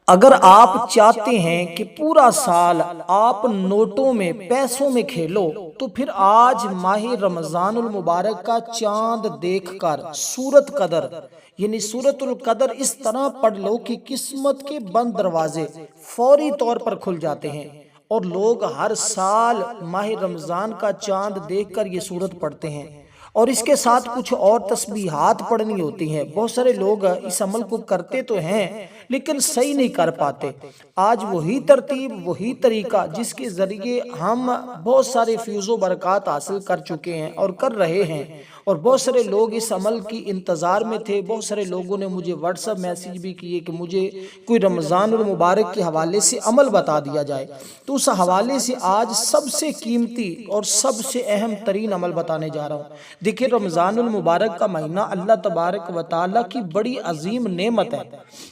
اگر آپ چاہتے ہیں کہ پورا سال آپ نوٹوں میں پیسوں میں کھیلو تو پھر آج ماہ رمضان المبارک کا چاند دیکھ کر سورۃ قدر یعنی سورۃ القدر اس طرح پڑھ لو کہ قسمت کے بند دروازے فوری طور پر کھل جاتے ہیں۔ اور لوگ ہر سال ماہ رمضان کا چاند دیکھ کر یہ سورت پڑھتے ہیں اور اس کے ساتھ کچھ اور تسبیحات پڑھنی ہوتی ہیں۔ بہت سارے لوگ اس عمل کو کرتے تو ہیں لیکن صحیح نہیں کر پاتے۔ آج وہی ترتیب وہی طریقہ جس کے ذریعے ہم بہت سارے فیض و برکات حاصل کر چکے ہیں اور کر رہے ہیں، اور بہت سارے لوگ اس عمل کی انتظار میں تھے۔ بہت سارے لوگوں نے مجھے واٹس ایپ میسیج بھی کیے کہ مجھے کوئی رمضان المبارک کے حوالے سے عمل بتا دیا جائے، تو اس حوالے سے آج سب سے قیمتی اور سب سے اہم ترین عمل بتانے جا رہا ہوں۔ دیکھیں، رمضان المبارک کا مہینہ اللہ تبارک و تعالیٰ کی بڑی عظیم نعمت ہے۔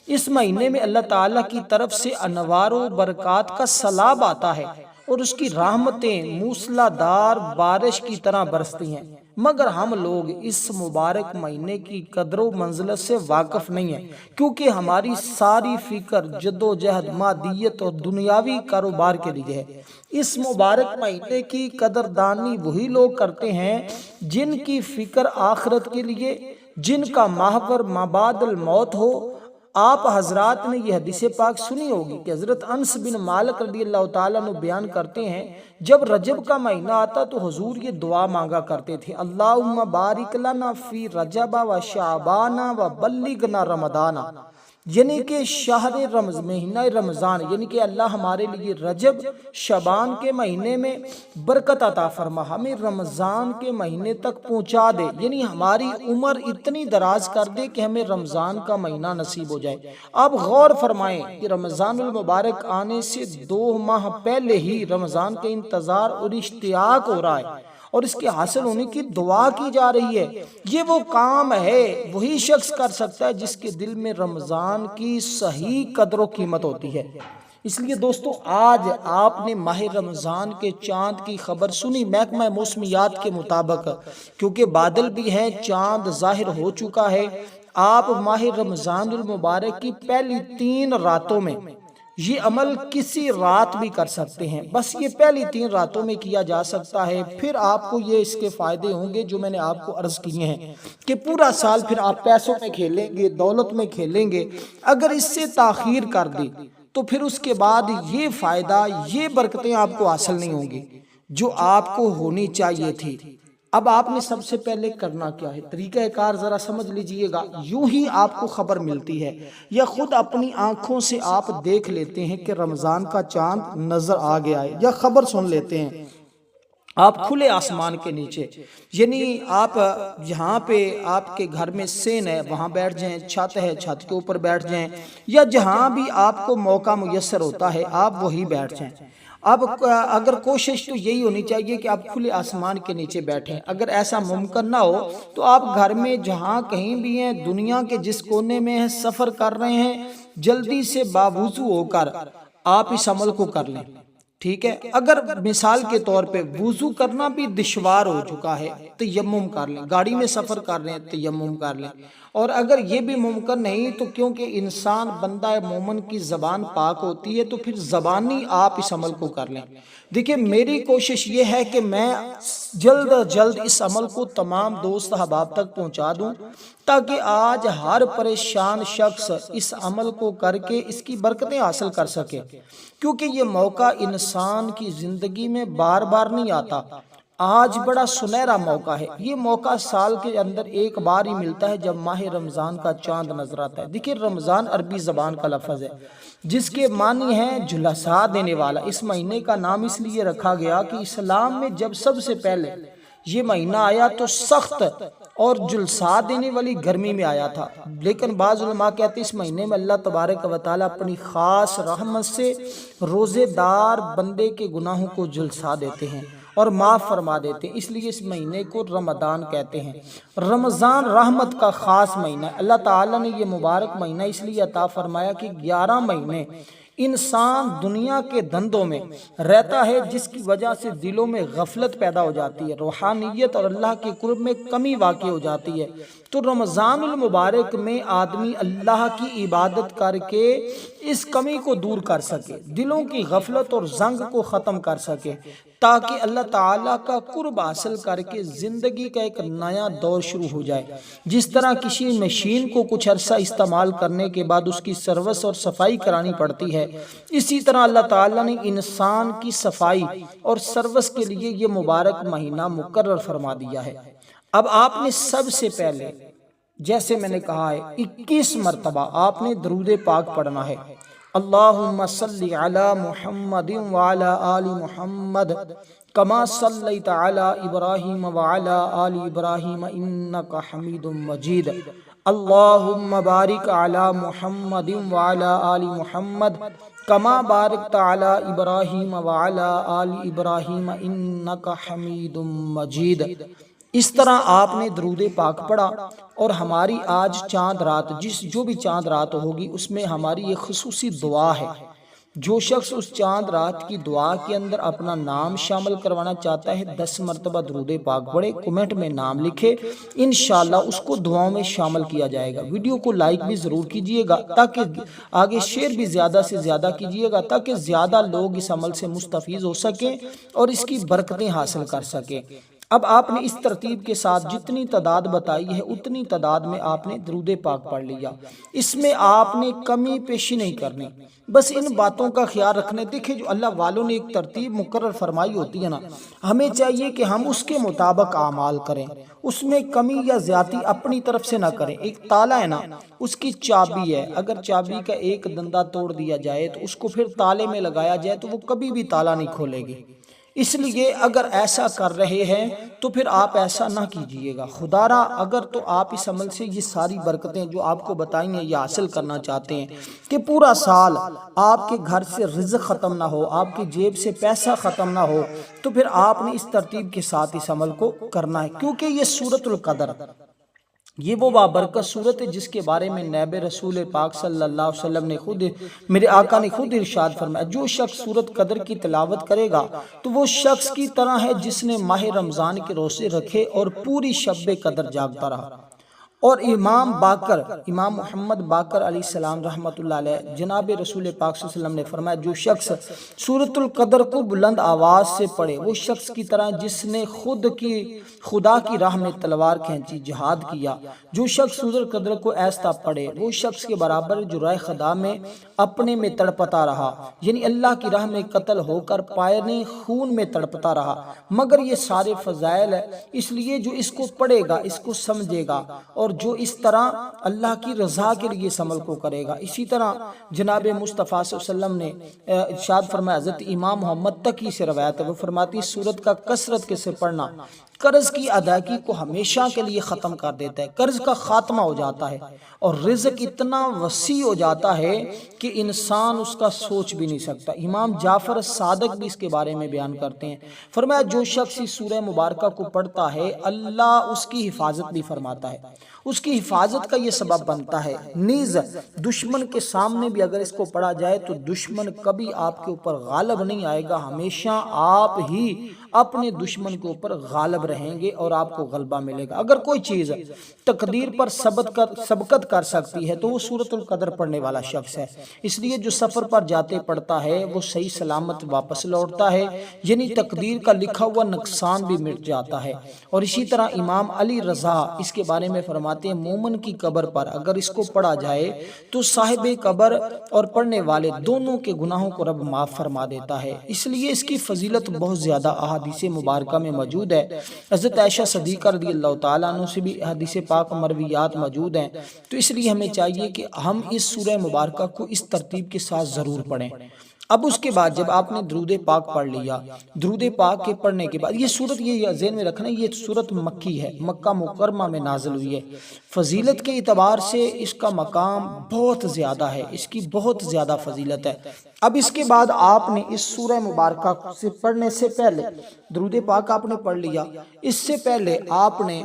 اس مہینے میں اللہ تعالیٰ کی طرف سے انوار و برکات کا سیلاب آتا ہے اور اس کی رحمتیں موسلا دار بارش کی طرح برستی ہیں، مگر ہم لوگ اس مبارک مہینے کی قدر و منزلت سے واقف نہیں ہیں، کیونکہ ہماری ساری فکر جد و جہد مادیت اور دنیاوی کاروبار کے لیے ہے۔ اس مبارک مہینے کی قدردانی وہی لوگ کرتے ہیں جن کی فکر آخرت کے لیے، جن کا محور مابعد الموت ہو۔ آپ حضرات نے یہ حدیث پاک سنی ہوگی کہ حضرت انس بن مالک رضی اللہ تعالیٰ عنہ بیان کرتے ہیں، جب رجب کا مہینہ آتا تو حضور یہ دعا مانگا کرتے تھے: اللہم بارک لنا فی رجب و شعبان و بلغنا رمضان، یعنی کہ شہر مہینہ رمضان، یعنی کہ اللہ ہمارے لیے رجب شعبان کے مہینے میں برکت عطا فرما، ہمیں رمضان کے مہینے تک پہنچا دے، یعنی ہماری عمر اتنی دراز کر دے کہ ہمیں رمضان کا مہینہ نصیب ہو جائے۔ آپ غور فرمائیں کہ رمضان المبارک آنے سے 2 ماہ پہلے ہی رمضان کے انتظار اور اشتیاق ہو رہا ہے اور اس کے حاصل ہونے کی دعا کی جا رہی ہے۔ یہ وہ کام ہے وہی شخص کر سکتا ہے جس کے دل میں رمضان کی صحیح قدر و قیمت ہوتی ہے۔ اس لیے دوستو، آج آپ نے ماہ رمضان کے چاند کی خبر سنی محکمہ موسمیات کے مطابق، کیونکہ بادل بھی ہیں، چاند ظاہر ہو چکا ہے۔ آپ ماہ رمضان المبارک کی پہلی 3 راتوں میں یہ عمل کسی رات بھی کر سکتے ہیں، بس یہ پہلی 3 راتوں میں کیا جا سکتا ہے۔ پھر آپ کو یہ اس کے فائدے ہوں گے جو میں نے آپ کو عرض کیے ہیں کہ پورا سال پھر آپ پیسوں میں کھیلیں گے، دولت میں کھیلیں گے۔ اگر اس سے تاخیر کر دی تو پھر اس کے بعد یہ فائدہ، یہ برکتیں آپ کو حاصل نہیں ہوں گی جو آپ کو ہونی چاہیے تھی۔ اب آپ نے سب سے پہلے کرنا کیا ہے، طریقہ کار ذرا سمجھ لیجئے گا۔ یوں ہی آپ کو خبر ملتی ہے یا خود اپنی آنکھوں سے آپ دیکھ لیتے ہیں کہ رمضان کا چاند نظر آ گیا ہے، یا خبر سن لیتے ہیں آپ کھلے آسمان کے نیچے، یعنی آپ جہاں پہ آپ کے گھر میں سین ہے وہاں بیٹھ جائیں، چھت ہے چھت کے اوپر بیٹھ جائیں، یا جہاں بھی آپ کو موقع میسر ہوتا ہے آپ وہی بیٹھ جائیں۔ اب اگر کوشش تو یہی ہونی چاہیے کہ آپ کھلے آسمان کے نیچے بیٹھیں۔ اگر ایسا ممکن نہ ہو تو آپ گھر میں جہاں کہیں بھی ہیں، دنیا کے جس کونے میں ہیں، سفر کر رہے ہیں، جلدی سے باوضو ہو کر آپ اس عمل کو کر لیں، ٹھیک ہے۔ اگر مثال کے طور پہ وضو کرنا بھی دشوار ہو چکا ہے، تیمم کر لیں، گاڑی میں سفر کر رہے ہیں تیمم کر لیں، اور اگر یہ بھی ممکن نہیں تو کیونکہ انسان بندہ مومن کی زبان پاک ہوتی ہے تو پھر زبانی آپ اس عمل کو کر لیں۔ دیکھیں، میری کوشش یہ ہے کہ میں جلد از جلد اس عمل کو تمام دوست احباب تک پہنچا دوں تاکہ آج ہر پریشان شخص اس عمل کو کر کے اس کی برکتیں حاصل کر سکے، کیونکہ یہ موقع انسان کی زندگی میں بار بار نہیں آتا۔ آج بڑا سنہرا موقع ہے، یہ موقع سال کے اندر ایک بار ہی ملتا ہے جب ماہ رمضان کا چاند نظر آتا ہے۔ دیکھیں، رمضان عربی زبان کا لفظ ہے جس کے معنی ہے جھلسا دینے والا۔ اس مہینے کا نام اس لیے رکھا گیا کہ اسلام میں جب سب سے پہلے یہ مہینہ آیا تو سخت اور جلسا دینے والی گرمی میں آیا تھا، لیکن بعض علماء کہتے ہیں اس مہینے میں اللہ تبارک و تعالیٰ اپنی خاص رحمت سے روزے دار بندے کے گناہوں کو جلسا دیتے ہیں اور معاف فرما دیتے ہیں، اس لیے اس مہینے کو رمضان کہتے ہیں۔ رمضان رحمت کا خاص مہینہ ہے۔ اللہ تعالیٰ نے یہ مبارک مہینہ اس لیے عطا فرمایا کہ 11 مہینے انسان دنیا کے دھندوں میں رہتا ہے جس کی وجہ سے دلوں میں غفلت پیدا ہو جاتی ہے، روحانیت اور اللہ کے قرب میں کمی واقع ہو جاتی ہے۔ تو رمضان المبارک میں آدمی اللہ کی عبادت کر کے اس کمی کو دور کر سکے، دلوں کی غفلت اور زنگ کو ختم کر سکے، تاکہ اللہ تعالیٰ کا قرب حاصل کر کے زندگی کا ایک نیا دور شروع ہو جائے۔ جس طرح کسی مشین کو کچھ عرصہ استعمال کرنے کے بعد اس کی سروس اور صفائی کرانی پڑتی ہے، اسی طرح اللہ تعالیٰ نے انسان کی صفائی اور سروس کے لیے یہ مبارک مہینہ مقرر فرما دیا ہے۔ اب آپ نے سب سے پہلے، جیسے میں نے کہا ہے، 21 مرتبہ آپ نے درود پاک پڑھنا ہے۔ اللہم صلی علی محمد وعلی آل محمد کما صلیت علی ابراہیم وعلی آل ابراہیم انکا حمید مجید۔ اللہم بارک علی محمد وعلی آل محمد کما بارکت علی ابراہیم وعلی آل ابراہیم انکا حمید مجید۔ اس طرح آپ نے درود پاک پڑھا، اور ہماری آج چاند رات، جو بھی چاند رات ہوگی اس میں ہماری ایک خصوصی دعا ہے۔ جو شخص اس چاند رات کی دعا کے اندر اپنا نام شامل کروانا چاہتا ہے، 10 مرتبہ درود پاک پڑھے، کومنٹ میں نام لکھے، انشاءاللہ اس کو دعاؤں میں شامل کیا جائے گا۔ ویڈیو کو لائک بھی ضرور کیجئے گا، تاکہ آگے شیئر بھی زیادہ سے زیادہ کیجئے گا، تاکہ زیادہ لوگ اس عمل سے مستفیض ہو سکیں اور اس کی برکتیں حاصل کر سکیں۔ اب آپ نے اس ترتیب کے ساتھ جتنی تعداد بتائی ہے اتنی تعداد میں آپ نے درود پاک پڑھ لیا۔ اس میں آپ نے کمی پیشی نہیں کرنی، بس ان باتوں کا خیال رکھنے۔ دیکھیں، جو اللہ والوں نے ایک ترتیب مقرر فرمائی ہوتی ہے نا، ہمیں چاہیے کہ ہم اس کے مطابق اعمال کریں، اس میں کمی یا زیادتی اپنی طرف سے نہ کریں۔ ایک تالا ہے نا، اس کی چابی ہے، اگر چابی کا ایک دندہ توڑ دیا جائے تو اس کو پھر تالے میں لگایا جائے تو وہ کبھی بھی تالا نہیں کھولے گی۔ اس لیے اگر ایسا کر رہے ہیں تو پھر آپ ایسا نہ کیجئے گا۔ خدا را اگر تو آپ اس عمل سے یہ ساری برکتیں جو آپ کو بتائیں ہیں یہ حاصل کرنا چاہتے ہیں کہ پورا سال آپ کے گھر سے رزق ختم نہ ہو، آپ کی جیب سے پیسہ ختم نہ ہو، تو پھر آپ نے اس ترتیب کے ساتھ اس عمل کو کرنا ہے، کیونکہ یہ سورۃ القدر، یہ وہ بابرکت صورت ہے جس کے بارے میں نائب رسول پاک صلی اللہ علیہ وسلم نے خود، میرے آقا نے خود ارشاد فرمایا، جو شخص سورۃ قدر کی تلاوت کرے گا تو وہ شخص کی طرح ہے جس نے ماہ رمضان کے روزے رکھے اور پوری شب قدر جاگتا رہا۔ اور امام محمد باقر علیہ السلام رحمۃ اللہ علیہ، جناب رسول پاک صلی اللہ علیہ وسلم نے فرمایا، جو شخص سورۃ القدر کو بلند آواز سے پڑھے وہ شخص کی طرح جس نے خدا کی راہ میں تلوار کھینچی، جہاد کیا۔ جو شخص سورۃ القدر کو ایسا پڑھے وہ شخص کے برابر جو رائے خدا میں اپنے میں تڑپتا رہا، یعنی اللہ کی راہ میں قتل ہو کر پائے خون میں تڑپتا رہا۔ مگر یہ سارے فضائل ہے، اس لیے جو اس کو پڑھے گا، اس کو سمجھے گا، اور جو اس طرح اللہ کی رضا کے لیے اس عمل کو کرے گا۔ اسی طرح جناب مصطفیٰ صلی اللہ علیہ وسلم نے ارشاد فرمایا، حضرت امام محمد تقی سے روایت ہے، وہ فرماتی سورت کا کثرت کے سے پڑھنا قرض کی ادائیگی کو ہمیشہ کے لیے ختم کر دیتا ہے، قرض کا خاتمہ ہو جاتا ہے، اور رزق اتنا وسیع ہو جاتا ہے کہ انسان اس کا سوچ بھی نہیں سکتا۔ امام جعفر صادق بھی اس کے بارے میں بیان کرتے ہیں، فرمایا جو شخص اس سورہ مبارکہ کو پڑھتا ہے اللہ اس کی حفاظت بھی فرماتا ہے، اس کی حفاظت کا یہ سبب بنتا ہے۔ نیز دشمن کے سامنے بھی اگر اس کو پڑھا جائے تو دشمن کبھی آپ کے اوپر غالب نہیں آئے گا، ہمیشہ آپ ہی اپنے دشمن کے اوپر غالب رہیں گے اور آپ کو غلبہ ملے گا۔ اگر کوئی چیز تقدیر پر سبقت کر سکتی ہے تو وہ سورۃ القدر پڑھنے والا شخص ہے۔ اس لیے جو سفر پر جاتے پڑھتا ہے وہ صحیح سلامت واپس لوٹتا ہے، یعنی تقدیر کا لکھا ہوا نقصان بھی مٹ جاتا ہے۔ اور اسی طرح امام علی رضا اس کے بارے میں فرماتے ہیں، مومن کی قبر پر اگر اس کو پڑھا جائے تو صاحب قبر اور پڑھنے والے دونوں کے گناہوں کو رب معاف فرما دیتا ہے۔ اس لیے اس کی فضیلت بہت زیادہ احادیث مبارکہ میں موجود ہے۔ حضرت عائشہ صدیقہ رضی اللہ تعالیٰ عنہ سے بھی حدیث پاک مرویات موجود ہیں، تو اس لیے ہمیں چاہیے کہ ہم اس سورہ مبارکہ کو اس ترتیب کے ساتھ ضرور پڑھیں۔ اب اس کے بعد جب آپ نے درود پاک پڑھ لیا، درود پاک کے پڑھنے کے بعد یہ سورت، یہ ذہن میں رکھنا، یہ سورت مکی ہے، مکہ مکرمہ میں نازل ہوئی ہے۔ فضیلت کے اعتبار سے اس کا مقام بہت زیادہ ہے، اس کی بہت زیادہ فضیلت ہے۔ اب اس کے بعد آپ نے اس سورہ مبارکہ سے پڑھنے سے پہلے درود پاک آپ نے پڑھ لیا، اس سے پہلے آپ نے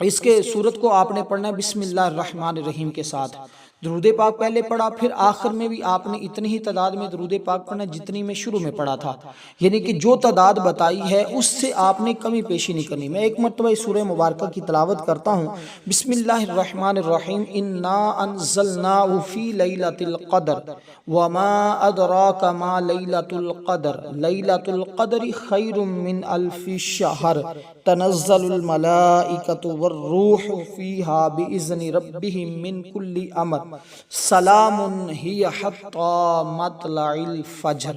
اس کے سورت کو آپ نے پڑھنا ہے بسم اللہ الرحمن الرحیم کے ساتھ۔ درود پاک پہلے پڑھا، پھر آخر میں بھی آپ نے اتنی ہی تعداد میں درود پاک پڑھنا جتنی میں شروع میں پڑھا تھا، یعنی کہ جو تعداد بتائی ہے اس سے آپ نے کمی پیشی نہیں کرنی۔ میں ایک مرتبہ اس سورہ مبارکہ کی تلاوت کرتا ہوں۔ بسم اللہ الرحمن الرحیم، انا انزلناہ فی لیلۃ القدر وما ادراک ما لیلۃ القدر، لیلۃ القدر خیر من الف شہر، تنزل الملائکۃ والروح فیہا باذن ربہم من کل امر، سلام ہی حتی مطلع الفجر۔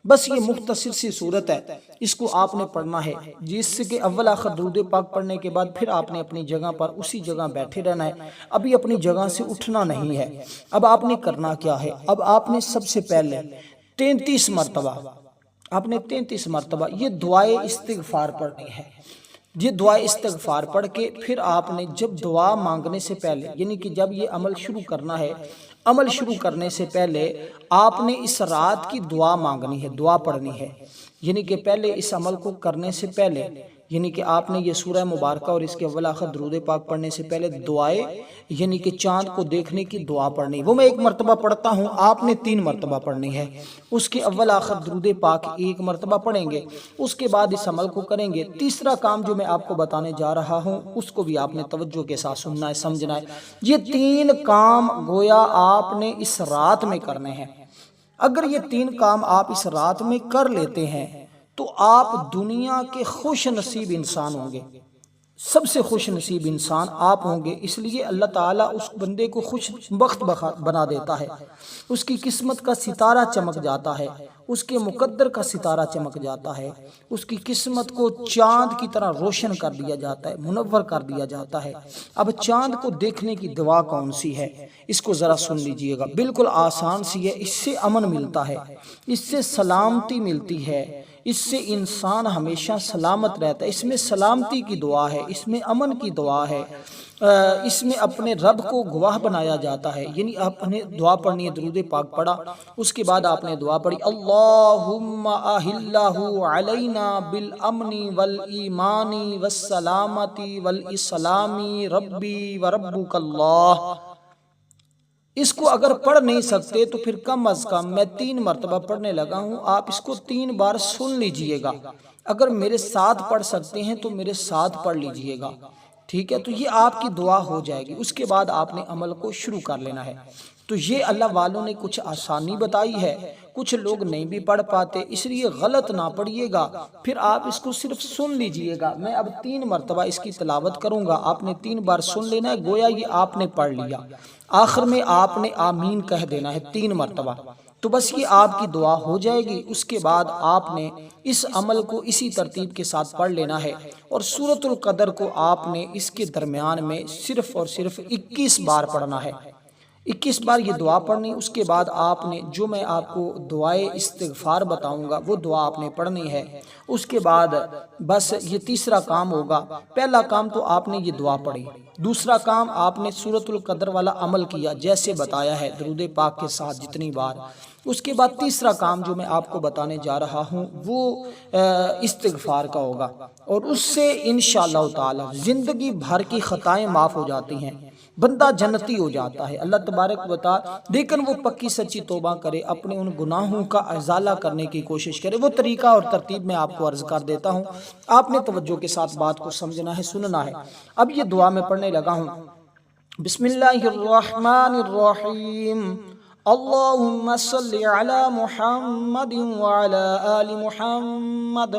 بس یہ مختصر سی صورت ہے، اس کو آپ نے پڑھنا ہے، جس کے اول آخر درود پاک پڑھنے کے بعد پھر آپ نے اپنی جگہ پر اسی جگہ بیٹھے رہنا ہے، ابھی اپنی جگہ سے اٹھنا نہیں ہے۔ اب آپ نے کرنا کیا ہے؟ اب آپ نے سب سے پہلے 33 مرتبہ، آپ نے 33 مرتبہ یہ دعائے استغفار پڑھنی ہے۔ یہ دعا استغفار پڑھ کے پھر آپ نے جب دعا مانگنے سے پہلے، یعنی کہ جب یہ عمل شروع کرنا ہے، عمل شروع کرنے سے پہلے آپ نے اس رات کی دعا مانگنی ہے، دعا پڑھنی ہے، یعنی کہ پہلے اس عمل کو کرنے سے پہلے، یعنی کہ آپ نے یہ سورہ مبارکہ اور اس کے اول آخر درود پاک پڑھنے سے پہلے دعائے، یعنی کہ چاند کو دیکھنے کی دعا پڑھنی، وہ میں ایک مرتبہ پڑھتا ہوں، آپ نے 3 مرتبہ پڑھنی ہے۔ اس کے اول آخر درود پاک ایک مرتبہ پڑھیں گے، اس کے بعد اس عمل کو کریں گے۔ تیسرا کام جو میں آپ کو بتانے جا رہا ہوں اس کو بھی آپ نے توجہ کے ساتھ سننا ہے، سمجھنا ہے۔ یہ 3 کام گویا آپ نے اس رات میں کرنے ہیں۔ اگر یہ 3 کام آپ اس رات میں کر لیتے ہیں تو آپ دنیا کے خوش نصیب انسان ہوں گے، سب سے خوش نصیب انسان آپ ہوں گے۔ اس لیے اللہ تعالیٰ اس بندے کو خوش بخت بنا دیتا ہے، اس کی قسمت کا ستارہ چمک جاتا ہے، اس کے مقدر کا ستارہ چمک جاتا ہے، اس کی قسمت کو چاند کی طرح روشن کر دیا جاتا ہے، منور کر دیا جاتا ہے۔ اب چاند کو دیکھنے کی دعا کون سی ہے؟ اس کو ذرا سن لیجئے گا، بالکل آسان سی ہے۔ اس سے امن ملتا ہے، اس سے سلامتی ملتی ہے، اس سے انسان ہمیشہ سلامت رہتا ہے۔ اس میں سلامتی کی دعا ہے، اس میں امن کی دعا ہے، اس میں اپنے رب کو گواہ بنایا جاتا ہے۔ یعنی آپ نے دعا پڑھنی ہے، درود پاک پڑھا، اس کے بعد آپ نے دعا پڑھی، اللہم اہلہ علینا بالامن والایمان والسلامت والاسلام ربی وربک اللہ۔ اس کو اگر پڑھ نہیں سکتے تو پھر کم از کم میں 3 مرتبہ پڑھنے لگا ہوں، آپ اس کو 3 بار سن لیجئے گا۔ اگر میرے ساتھ پڑھ سکتے ہیں تو میرے ساتھ پڑھ لیجئے گا، ٹھیک ہے؟ تو یہ آپ کی دعا ہو جائے گی، اس کے بعد آپ نے عمل کو شروع کر لینا ہے۔ تو یہ اللہ والوں نے کچھ آسانی بتائی ہے، کچھ لوگ نہیں بھی پڑھ پاتے، اس لیے غلط نہ پڑھیے گا، پھر آپ اس کو صرف سن لیجئے گا۔ میں اب 3 مرتبہ اس کی تلاوت کروں گا، آپ نے 3 بار سن لینا ہے، گویا یہ آپ نے پڑھ لیا۔ آخر میں آپ نے آمین کہہ دینا ہے 3 مرتبہ، تو بس یہ آپ کی دعا ہو جائے گی۔ اس کے بعد آپ نے اس عمل کو اسی ترتیب کے ساتھ پڑھ لینا ہے، اور سورۃ القدر کو آپ نے اس کے درمیان میں صرف اور صرف 21 بار پڑھنا ہے۔ 21 بار یہ دعا پڑھنی، اس کے بعد آپ نے جو میں آپ کو دعائے استغفار بتاؤں گا وہ دعا آپ نے پڑھنی ہے۔ اس کے بعد بس یہ تیسرا کام ہوگا۔ پہلا کام تو آپ نے یہ دعا پڑھی، دوسرا کام آپ نے سورۃ القدر والا عمل کیا جیسے بتایا ہے درود پاک کے ساتھ جتنی بار۔ اس کے بعد تیسرا کام جو میں آپ کو بتانے جا رہا ہوں وہ استغفار کا ہوگا، اور اس سے انشاءاللہ تعالی زندگی بھر کی خطائیں معاف ہو جاتی ہیں، بندہ جنتی ہو جاتا ہے۔ اللہ تبارک و تعالی، لیکن وہ پکی سچی توبہ کرے، اپنے ان گناہوں کا ازالہ کرنے کی کوشش کرے۔ وہ طریقہ اور ترتیب میں آپ کو عرض کر دیتا ہوں، آپ نے توجہ کے ساتھ بات کو سمجھنا ہے، سننا ہے۔ اب یہ دعا میں پڑھنے لگا ہوں۔ بسم اللہ الرحمن الرحیم، اللہم صلی علی محمد وعلی آل محمد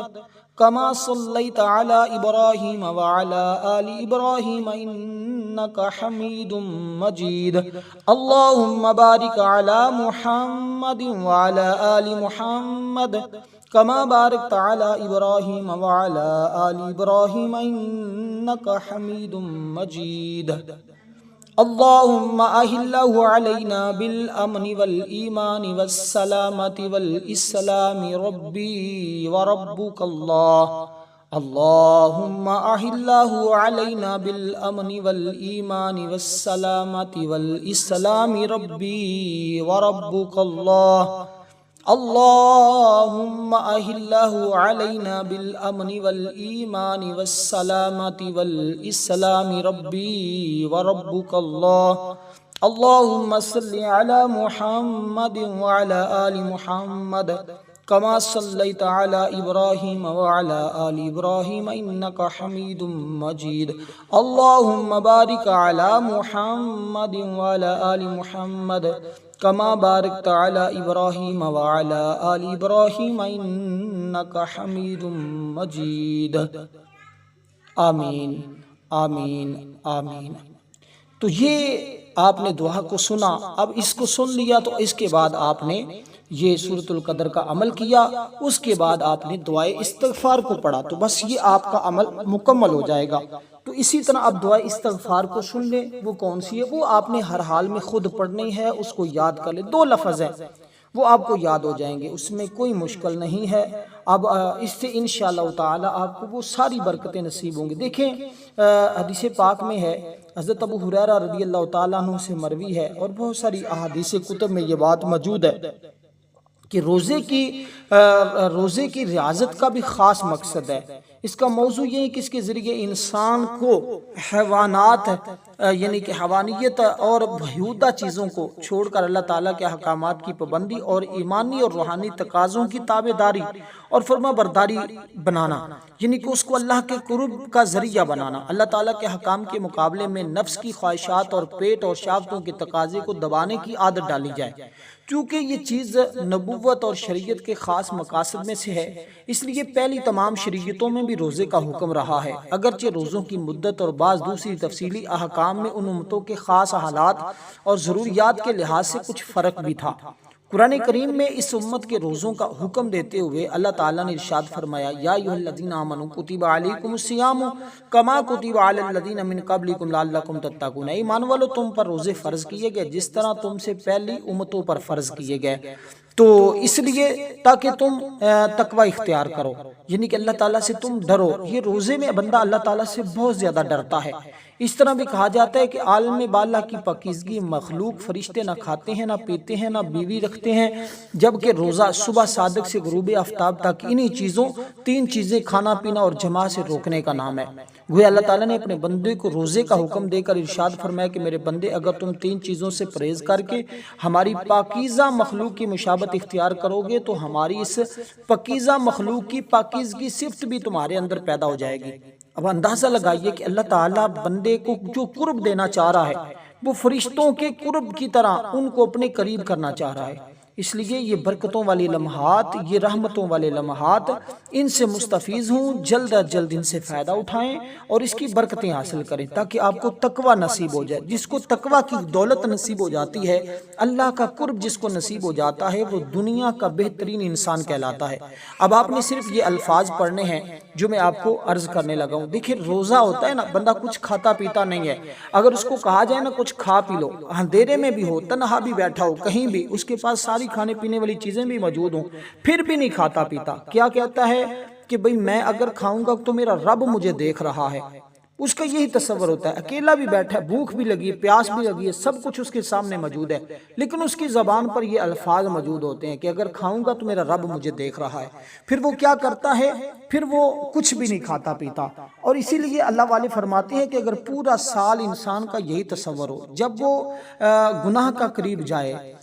کما صلیت علی ابراہیم وعلی آل ابراہیم انک حمید مجید، اللہم بارک علی محمد وعلی آل محمد کما بارکت علی ابراہیم وعلی آل ابراہیم انک حمید مجید، اللہم اہلہ علینا بالامن والایمان والسلامت والاسلام ربی وربک اللہ، اللہم اہلہ علینا بالامن والایمان والسلامت والاسلام ربی وربک اللہ، اللہم اہلہ علینا بالامن والایمان والسلامت والاسلام ربی وربک اللہ، اللہم صلی علی محمد وعلی آل محمد کما صلیت علی ابراہیم وعلی آل ابراہیم انکا حمید مجید اللہم بارک علی محمد وعلی آل محمد کما بارکت علی ابراہیم وعلی آل ابراہیم انکا حمید مجید۔ آمین آمین آمین۔ تو یہ آپ نے دعا کو سنا، اب اس کو سن لیا تو اس کے بعد آپ نے یہ سورۃ القدر کا عمل کیا، اس کے بعد آپ نے دعائے استغفار کو پڑھا، تو بس یہ آپ کا عمل مکمل ہو جائے گا۔ تو اسی طرح اب دعائے استغفار کو سن لیں، وہ کون سی ہے؟ وہ آپ نے ہر حال میں خود پڑھنی ہے، اس کو یاد کر لیں، 2 لفظ ہیں وہ آپ کو یاد ہو جائیں گے، اس میں کوئی مشکل نہیں ہے۔ اب اس سے انشاءاللہ تعالی آپ کو وہ ساری برکتیں نصیب ہوں گی۔ دیکھیں حدیث پاک میں ہے، حضرت ابو ہریرہ رضی اللہ تعالیٰ عنہ سے مروی ہے، اور بہت ساری احادیث کتب میں یہ بات موجود ہے کہ روزے کی ریاضت کا بھی خاص مقصد ہے۔ اس کا موضوع یہ ہے کہ اس کے ذریعے انسان کو حیوانات یعنی کہ حیوانیت اور بیہودہ چیزوں کو چھوڑ کر اللہ تعالیٰ کے احکامات کی پابندی اور ایمانی اور روحانی تقاضوں کی تابعداری اور فرما برداری بنانا، یعنی کہ اس کو اللہ کے قرب کا ذریعہ بنانا، اللہ تعالیٰ کے حکام کے مقابلے میں نفس کی خواہشات اور پیٹ اور شہوتوں کے تقاضے کو دبانے کی عادت ڈالی جائے۔ چونکہ یہ چیز نبوت اور شریعت کے خاص مقاصد میں سے ہے، اس لیے پہلی تمام شریعتوں میں بھی روزے کا حکم رہا ہے، اگرچہ روزوں کی مدت اور بعض دوسری تفصیلی احکام میں ان امتوں کے خاص حالات اور ضروریات کے لحاظ سے کچھ فرق بھی تھا۔ قرآن کریم میں اس امت کے روزوں کا حکم دیتے ہوئے اللہ تعالیٰ نے ارشاد فرمایا، یا ایھا الذین آمنوا کتب علیکم الصیام کما کتب علی الذین من قبلکم لعلکم تتقون۔ اے ایمان والو، تم پر روزے فرض کیے گئے جس طرح تم سے پہلی امتوں پر فرض کیے گئے، تو اس لیے تاکہ تم تقوی اختیار کرو، یعنی کہ اللہ تعالیٰ سے تم ڈرو۔ یہ روزے میں بندہ اللہ تعالیٰ سے بہت زیادہ ڈرتا ہے۔ اس طرح بھی کہا جاتا ہے کہ عالم بالا کی پاکیزگی مخلوق فرشتے نہ کھاتے ہیں، نہ پیتے ہیں، نہ بیوی رکھتے ہیں، جبکہ روزہ صبح صادق سے غروب آفتاب تک انہی چیزوں 3 چیزیں کھانا پینا اور جماع سے روکنے کا نام ہے۔ گویا اللہ تعالیٰ نے اپنے بندے کو روزے کا حکم دے کر ارشاد فرمایا کہ میرے بندے، اگر تم 3 چیزوں سے پرہیز کر کے ہماری پاکیزہ مخلوق کی مشابہت اختیار کرو گے تو ہماری اس پاکیزہ مخلوق کی پاکیزگی صفت بھی تمہارے اندر پیدا ہو جائے گی۔ اب اندازہ لگائیے کہ اللہ تعالیٰ بندے کو جو قرب دینا چاہ رہا ہے وہ فرشتوں کے قرب کی طرح ان کو اپنے قریب کرنا چاہ رہا ہے۔ اس لیے یہ برکتوں والی لمحات، یہ رحمتوں والے لمحات، ان سے مستفیض ہوں، جلد از جلد ان سے فائدہ اٹھائیں اور اس کی برکتیں حاصل کریں تاکہ آپ کو تقوی نصیب ہو جائے۔ جس کو تقوی کی دولت نصیب ہو جاتی ہے، اللہ کا قرب جس کو نصیب ہو جاتا ہے، وہ دنیا کا بہترین انسان کہلاتا ہے۔ اب آپ نے صرف یہ الفاظ پڑھنے ہیں جو میں آپ کو عرض کرنے لگا ہوں۔ دیکھیں، روزہ ہوتا ہے نا، بندہ کچھ کھاتا پیتا نہیں ہے، اگر اس کو کہا جائے نا کچھ کھا پی لو، اندھیرے میں بھی ہو، تنہا بھی بیٹھا ہو، کہیں بھی اس کے پاس ساری کھانے پینے والی چیزیں بھی موجود ہوں، پھر بھی نہیں کھاتا پیتا، کیا کہتا ہے کہ بھئی میں اگر کھاؤں گا تو میرا رب مجھے دیکھ رہا ہے۔ اس کا یہی تصور ہوتا ہے، اکیلا بھی بیٹھا ہے، بھوک بھی لگی ہے، پیاس بھی لگی ہے، سب کچھ اس کے سامنے موجود ہے، لیکن اس کی زبان پر یہ الفاظ موجود ہوتے ہیں کہ اگر کھاؤں گا تو میرا رب مجھے دیکھ رہا ہے۔ پھر وہ کیا کرتا ہے؟ پھر وہ کچھ بھی نہیں کھاتا پیتا۔ اور اسی لیے اللہ والے فرماتے ہیں کہ اگر پورا سال انسان کا یہی تصور ہو، جب وہ گناہ کا قریب جائے،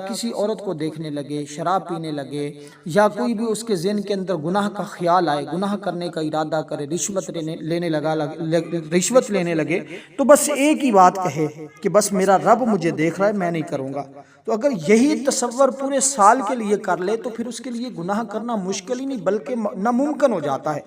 کسی عورت کو دیکھنے لگے، شراب پینے لگے، یا کوئی بھی اس کے ذہن کے اندر گناہ کا خیال آئے، گناہ کرنے کا ارادہ کرے، رشوت لینے لگے، تو بس ایک ہی بات کہے کہ بس میرا رب مجھے دیکھ رہا ہے، میں نہیں کروں گا۔ تو اگر یہی تصور پورے سال کے لیے کر لے تو پھر اس کے لیے گناہ کرنا مشکل ہی نہیں بلکہ ناممکن ہو جاتا ہے۔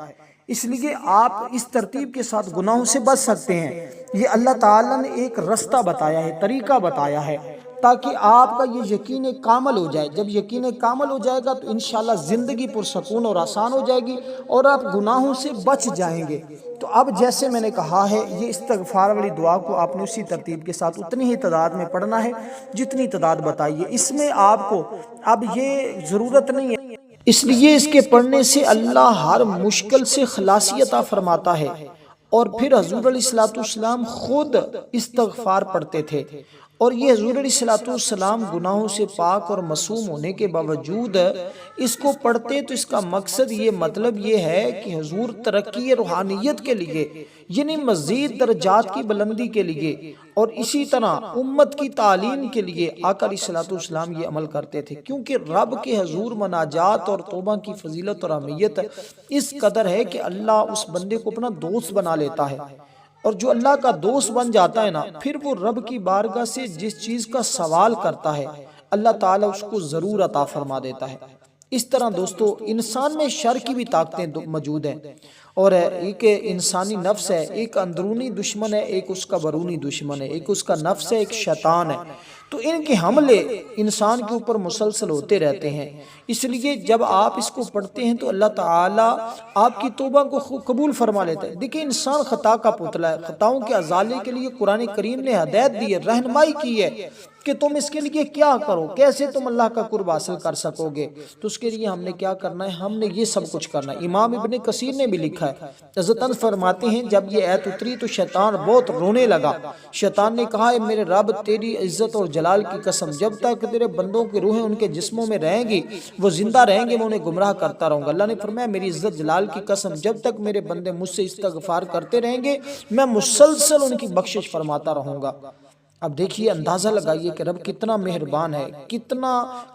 اس لیے آپ اس ترتیب کے ساتھ گناہوں سے بچ سکتے ہیں۔ یہ اللہ تعالیٰ نے ایک رستہ بتایا ہے، طریقہ بتایا ہے، تاکہ آپ کا یہ یقین کامل ہو جائے۔ جب یقین کامل ہو جائے گا تو انشاءاللہ زندگی پرسکون اور آسان ہو جائے گی اور آپ گناہوں سے بچ جائیں گے۔ تو اب جیسے میں نے کہا ہے، یہ استغفار والی دعا کو آپ نے اسی ترتیب کے ساتھ اتنی ہی تعداد میں پڑھنا ہے جتنی تعداد بتائیے۔ اس میں آپ کو اب یہ ضرورت نہیں ہے، اس لیے اس کے پڑھنے سے اللہ ہر مشکل سے خلاصی عطا فرماتا ہے۔ اور پھر حضور علیہ الصلوۃ والسلام خود استغفار پڑھتے تھے اور یہ حضور علیہ الصلوۃ والسلام گناہوں سے پاک اور معصوم ہونے کے باوجود اس کو پڑھتے تو اس کا مقصد یہ مطلب یہ ہے کہ حضور ترقی روحانیت کے لیے یعنی مزید درجات کی بلندی کے لیے اور اسی طرح امت کی تعلیم کے لیے آقا علیہ الصلوۃ والسلام یہ عمل کرتے تھے، کیونکہ رب کے حضور مناجات اور توبہ کی فضیلت اور اہمیت اس قدر ہے کہ اللہ اس بندے کو اپنا دوست بنا لیتا ہے، اور جو اللہ کا دوست بن جاتا ہے نا، پھر وہ رب کی بارگاہ سے جس چیز کا سوال کرتا ہے اللہ تعالیٰ اس کو ضرور عطا فرما دیتا ہے۔ اس طرح دوستو انسان میں شر کی بھی طاقتیں موجود ہیں، اور ایک انسانی نفس ہے، ایک اندرونی دشمن ہے، ایک اس کا بیرونی دشمن ہے، ایک اس کا نفس ہے، ایک شیطان ہے۔ تو ان کے حملے انسان کے اوپر مسلسل ہوتے رہتے ہیں، اس لیے جب آپ اس کو پڑھتے ہیں تو اللہ تعالیٰ آپ کی توبہ کو قبول فرما لیتا ہے۔ دیکھیں انسان خطا کا پتلا ہے، خطاؤں کے ازالے کے لیے قرآن کریم نے ہدایت دی ہے، رہنمائی کی ہے کہ تم اس کے لیے کیا کرو، کیسے تم اللہ کا قرب حاصل کر سکو گے۔ تو اس کے لیے ہم نے کیا کرنا ہے، ہم نے یہ سب کچھ کرنا ہے۔ امام ابن کثیر نے بھی لکھا ہے، حضرت انس فرماتے ہیں جب یہ آیت اتری تو شیطان بہت رونے لگا، شیطان نے کہا اے میرے رب تیری عزت اور جلال کی قسم، جب تک تیرے بندوں کی روحیں ان کے جسموں میں رہیں گی، وہ زندہ رہیں گے، میں انہیں گمراہ کرتا رہوں گا۔ اللہ نے فرمایا میری عزت جلال کی قسم، جب تک میرے بندے مجھ سے استغفار کرتے رہیں گے میں مسلسل ان کی بخشش فرماتا رہوں گا۔ اب دیکھیے اندازہ لگائیے کہ رب کتنا مہربان ہے، کتنا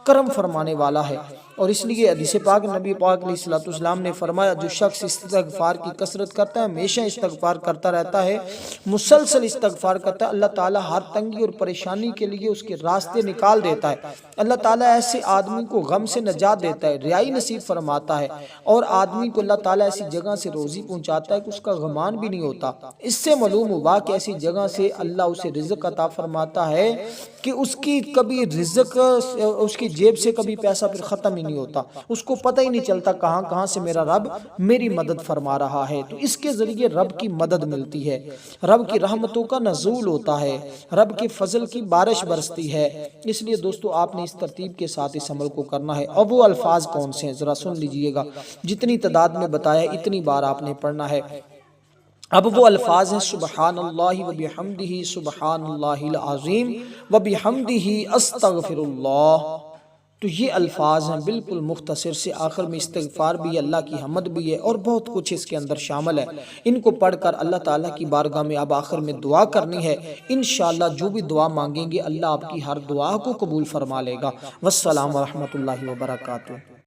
کرم فرمانے والا ہے، اور اس لیے حدیث پاک نبی پاک علیہ الصلوۃ والسلام نے فرمایا جو شخص استغفار کی کثرت کرتا ہے، ہمیشہ استغفار کرتا رہتا ہے، مسلسل استغفار کرتا ہے، اللہ تعالیٰ ہر تنگی اور پریشانی کے لیے اس کے راستے نکال دیتا ہے۔ اللہ تعالیٰ ایسے آدمی کو غم سے نجات دیتا ہے، رہائی نصیب فرماتا ہے، اور آدمی کو اللہ تعالیٰ ایسی جگہ سے روزی پہنچاتا ہے کہ اس کا غمان بھی نہیں ہوتا۔ اس سے معلوم ہوا کہ ایسی جگہ سے اللہ اسے رزق عطا فرماتا ہے کہ اس کی کبھی رزق، اس کی جیب سے کبھی پیسہ پھر ختم ہی نہیں ہوتا، اس کو پتہ ہی نہیں چلتا کہاں کہاں سے میرا رب میری مدد فرما رہا ہے۔ تو اس کے ذریعے رب کی مدد ملتی ہے، رب کی رحمتوں کا نزول ہوتا ہے، رب کی فضل کی بارش برستی ہے۔ اس لیے دوستو آپ نے اس ترتیب کے ساتھ اس عمل کو کرنا ہے۔ اور وہ الفاظ کون سے ہیں ذرا سن لیجئے گا، جتنی تعداد میں بتایا اتنی بار آپ نے پڑھنا ہے۔ اب وہ الفاظ ہیں سبحان اللہ و بحمدہ، سبحان اللہ العظیم و بحمدہ استغفر اللہ۔ تو یہ الفاظ ہیں بالکل مختصر سے، آخر میں استغفار بھی ہے، اللہ کی حمد بھی ہے، اور بہت کچھ اس کے اندر شامل ہے۔ ان کو پڑھ کر اللہ تعالیٰ کی بارگاہ میں اب آخر میں دعا کرنی ہے، انشاءاللہ جو بھی دعا مانگیں گے اللہ آپ کی ہر دعا کو قبول فرما لے گا۔ والسلام ورحمۃ اللہ وبرکاتہ۔